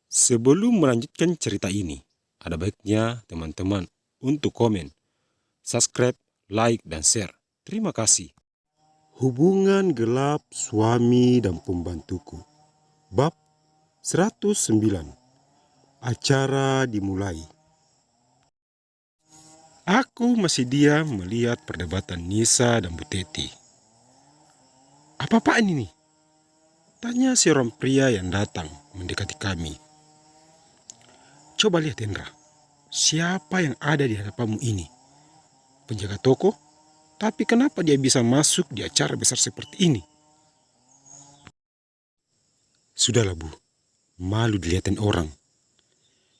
Sebelum melanjutkan cerita ini, ada baiknya teman-teman untuk komen, subscribe, like, dan share. Terima kasih. Hubungan gelap suami dan pembantuku. Bab 109. Acara dimulai. Aku masih diam melihat perdebatan Nisa dan Bu Teti. Apa-apaan ini? Tanya seorang pria yang datang mendekati kami. Coba lihat Hendra, siapa yang ada di hadapanmu ini? Penjaga toko? Tapi kenapa dia bisa masuk di acara besar seperti ini? Sudahlah Bu, malu dilihatin orang.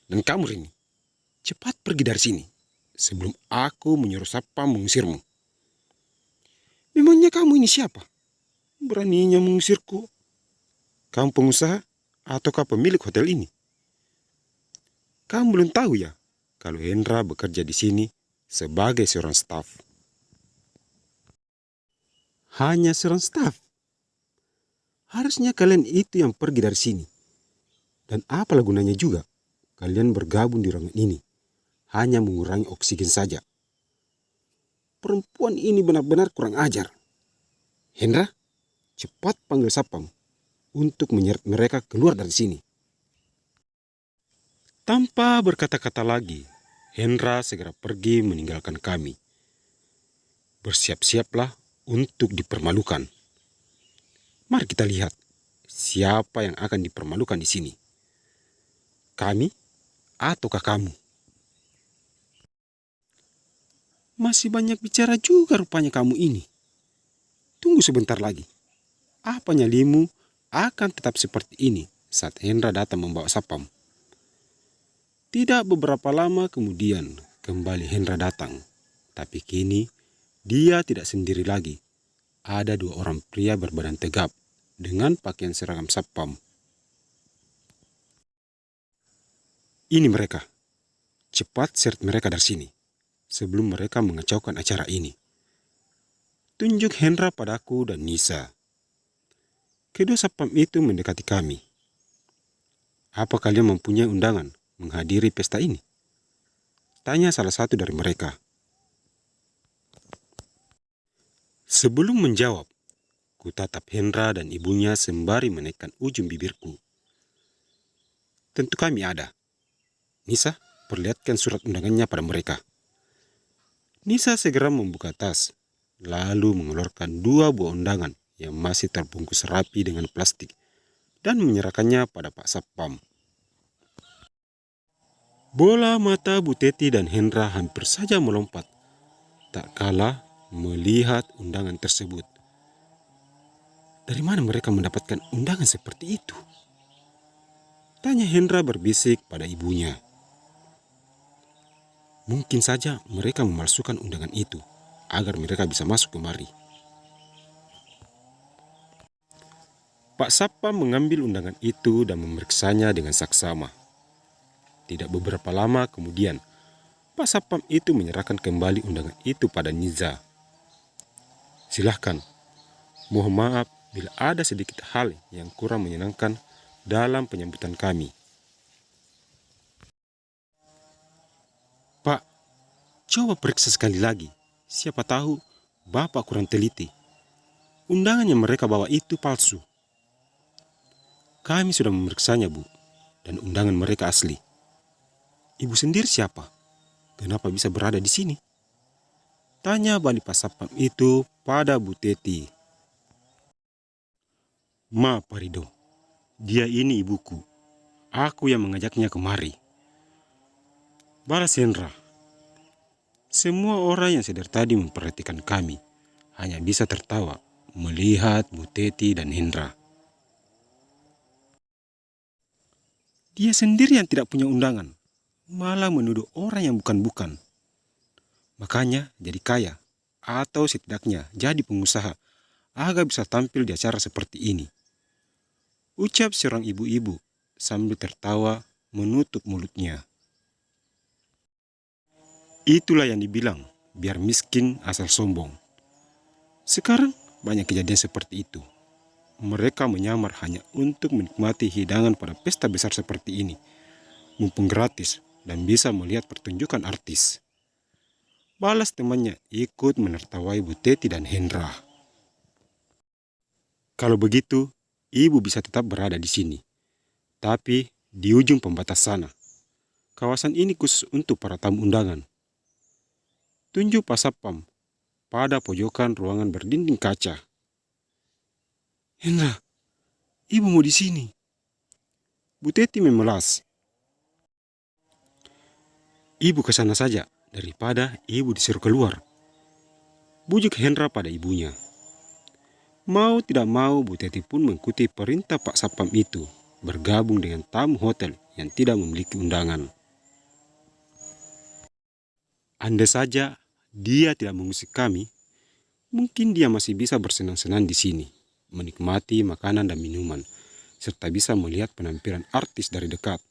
Dan kamu Rini, cepat pergi dari sini sebelum aku menyuruh Sapam mengusirmu. Memangnya kamu ini siapa? Beraninya mengusirku? Kamu pengusaha ataukah pemilik hotel ini? Kamu belum tahu ya kalau Hendra bekerja di sini sebagai seorang staf. Hanya seorang staf? Harusnya kalian itu yang pergi dari sini. Dan apalah gunanya juga kalian bergabung di ruangan ini. Hanya mengurangi oksigen saja. Perempuan ini benar-benar kurang ajar. Hendra, cepat panggil Sapam untuk menyeret mereka keluar dari sini. Tanpa berkata-kata lagi, Hendra segera pergi meninggalkan kami. Bersiap-siaplah untuk dipermalukan. Mari kita lihat siapa yang akan dipermalukan di sini. Kami ataukah kamu? Masih banyak bicara juga rupanya kamu ini. Tunggu sebentar lagi. Apa nyalimu akan tetap seperti ini saat Hendra datang membawa Sapam. Tidak beberapa lama kemudian kembali Hendra datang. Tapi kini dia tidak sendiri lagi. Ada dua orang pria berbadan tegap dengan pakaian seragam Sapam. Ini mereka. Cepat seret mereka dari sini sebelum mereka mengacaukan acara ini. Tunjuk Hendra padaku dan Nisa. Kedua Sapam itu mendekati kami. Apa kalian mempunyai undangan menghadiri pesta ini? Tanya salah satu dari mereka. Sebelum menjawab, ku tatap Hendra dan ibunya sembari menaikkan ujung bibirku. Tentu kami ada. Nisa, perlihatkan surat undangannya pada mereka. Nisa segera membuka tas, lalu mengeluarkan dua buah undangan yang masih terbungkus rapi dengan plastik dan menyerahkannya pada Pak Sapam. Bola mata Bu Teti dan Hendra hampir saja melompat, tak kalah melihat undangan tersebut. Dari mana mereka mendapatkan undangan seperti itu? Tanya Hendra berbisik pada ibunya. Mungkin saja mereka memalsukan undangan itu agar mereka bisa masuk kemari. Pak Sapam mengambil undangan itu dan memeriksanya dengan saksama. Tidak beberapa lama kemudian, Pak Sapam itu menyerahkan kembali undangan itu pada Niza. Silahkan, mohon maaf bila ada sedikit hal yang kurang menyenangkan dalam penyambutan kami. Pak, coba periksa sekali lagi. Siapa tahu Bapak kurang teliti. Undangan yang mereka bawa itu palsu. Kami sudah memeriksanya, Bu, dan undangan mereka asli. Ibu sendiri siapa? Kenapa bisa berada di sini? Tanya balik Pak Sapam itu pada Bu Teti. Ma Parido, dia ini ibuku. Aku yang mengajaknya kemari. Balas Hendra. Semua orang yang sedar tadi memperhatikan kami hanya bisa tertawa melihat Bu Teti dan Hendra. Dia sendiri yang tidak punya undangan, malah menuduh orang yang bukan-bukan. Makanya jadi kaya, atau setidaknya jadi pengusaha, agar bisa tampil di acara seperti ini. Ucap seorang ibu-ibu sambil tertawa menutup mulutnya. Itulah yang dibilang, biar miskin asal sombong. Sekarang banyak kejadian seperti itu. mereka menyamar hanya untuk menikmati hidangan pada pesta besar seperti ini, mumpung gratis dan bisa melihat pertunjukan artis. Balas temannya ikut menertawai Bu Teti dan Hendra. Kalau begitu, ibu bisa tetap berada di sini. Tapi di ujung pembatas sana. Kawasan ini khusus untuk para tamu undangan. Tunjuk Pak Satpam pada pojokan ruangan berdinding kaca. Hendra, ibu mau di sini. Bu Teti memelas. Ibu ke sana saja daripada ibu disuruh keluar. Bujuk Hendra pada ibunya. Mau tidak mau Bu Teti pun mengikuti perintah Pak Satpam itu, bergabung dengan tamu hotel yang tidak memiliki undangan. Andai saja dia tidak mengusik kami, mungkin dia masih bisa bersenang-senang di sini, menikmati makanan dan minuman, serta bisa melihat penampilan artis dari dekat.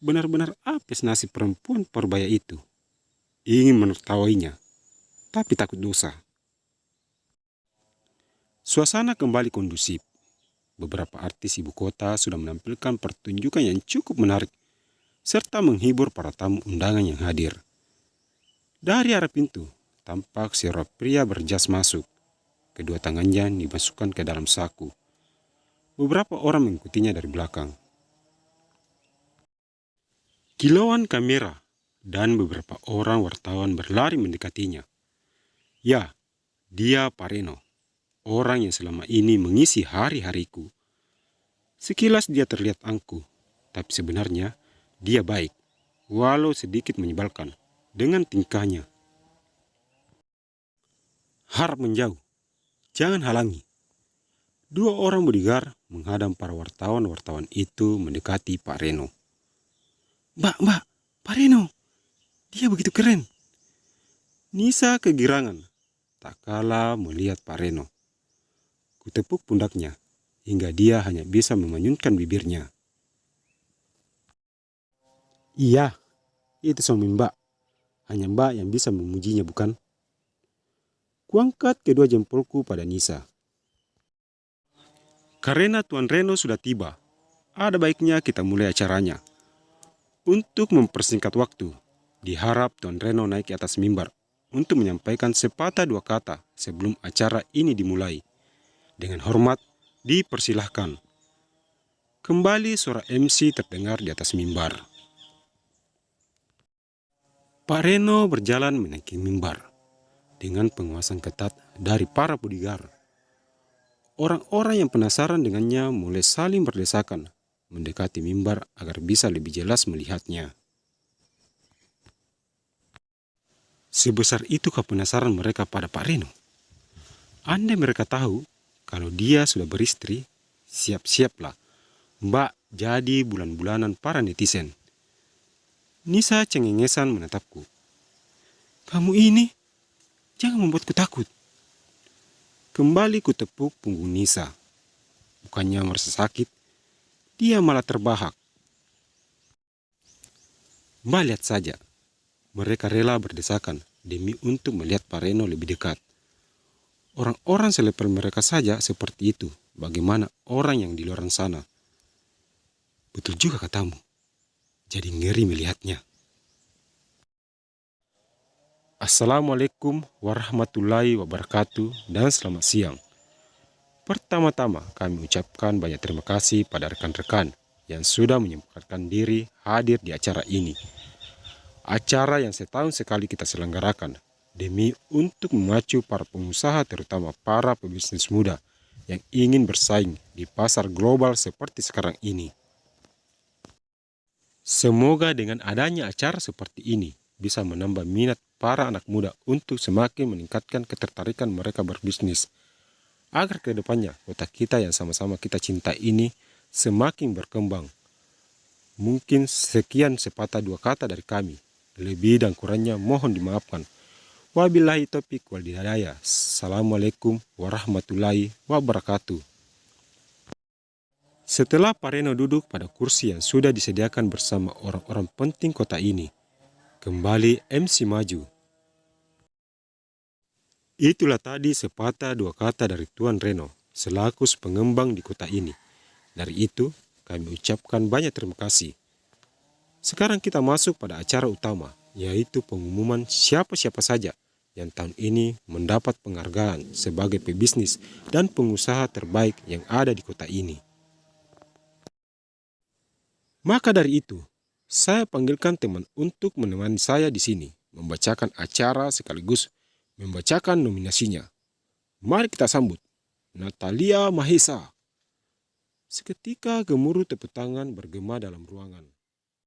Benar-benar apes nasib perempuan Purbaya itu. Ingin menertawainya, tapi takut dosa. Suasana kembali kondusif. Beberapa artis ibu kota sudah menampilkan pertunjukan yang cukup menarik, serta menghibur para tamu undangan yang hadir. Dari arah pintu, tampak seorang pria berjas masuk. Kedua tangannya dimasukkan ke dalam saku. Beberapa orang mengikutinya dari belakang. Kilauan kamera dan beberapa orang wartawan berlari mendekatinya. Ya, dia Pak Reno, orang yang selama ini mengisi hari-hariku. Sekilas dia terlihat angkuh, tapi sebenarnya dia baik, walau sedikit menyebalkan. Dengan tingkahnya. Harap menjauh, jangan halangi. Dua orang bodyguard menghadang para wartawan itu mendekati Pak Reno. Mbak, Pak Reno, dia begitu keren. Nisa kegirangan, tak kalah melihat Pak Reno. Kutepuk pundaknya, hingga dia hanya bisa memanyunkan bibirnya. Iya, itu suami Mbak. Hanya Mbak yang bisa memujinya, bukan? Kuangkat kedua jempolku pada Nisa. Karena Tuan Reno sudah tiba, ada baiknya kita mulai acaranya. Untuk mempersingkat waktu, diharap Tuan Reno naik ke atas mimbar untuk menyampaikan sepatah dua kata sebelum acara ini dimulai. Dengan hormat, dipersilahkan. Kembali suara MC terdengar di atas mimbar. Pak Reno berjalan menaiki mimbar dengan pengawasan ketat dari para bodyguard. Orang-orang yang penasaran dengannya mulai saling berdesakan mendekati mimbar agar bisa lebih jelas melihatnya. Sebesar itukah penasaran mereka pada Pak Reno? Andai mereka tahu kalau dia sudah beristri, siap-siaplah Mbak jadi bulan-bulanan para netizen. Nisa cengengesan menatapku. Kamu ini, jangan membuatku takut. Kembali kutepuk punggung Nisa. Bukannya merasa sakit, dia malah terbahak. Mbak lihat saja, mereka rela berdesakan demi untuk melihat Pak Reno lebih dekat. Orang-orang selepel mereka saja seperti itu, bagaimana orang yang di luar sana? Betul juga katamu. Jadi ngeri melihatnya. Assalamualaikum warahmatullahi wabarakatuh dan selamat siang. Pertama-tama kami ucapkan banyak terima kasih pada rekan-rekan yang sudah menyempatkan diri hadir di acara ini. Acara yang setahun sekali kita selenggarakan demi untuk memacu para pengusaha terutama para pebisnis muda yang ingin bersaing di pasar global seperti sekarang ini. Semoga dengan adanya acara seperti ini bisa menambah minat para anak muda untuk semakin meningkatkan ketertarikan mereka berbisnis. Agar ke depannya kota kita yang sama-sama kita cinta ini semakin berkembang. Mungkin sekian sepatah dua kata dari kami. Lebih dan kurangnya mohon dimaafkan. Wabillahi taufiq wal hidayah. Assalamualaikum warahmatullahi wabarakatuh. Setelah Pak Reno duduk pada kursi yang sudah disediakan bersama orang-orang penting kota ini, kembali MC maju. Itulah tadi sepatah dua kata dari Tuan Reno selaku pengembang di kota ini. Dari itu, kami ucapkan banyak terima kasih. Sekarang kita masuk pada acara utama, yaitu pengumuman siapa-siapa saja yang tahun ini mendapat penghargaan sebagai pebisnis dan pengusaha terbaik yang ada di kota ini. Maka dari itu, saya panggilkan teman untuk menemani saya di sini, membacakan acara sekaligus membacakan nominasinya. Mari kita sambut Natalia Mahesa. Seketika gemuruh tepuk tangan bergema dalam ruangan.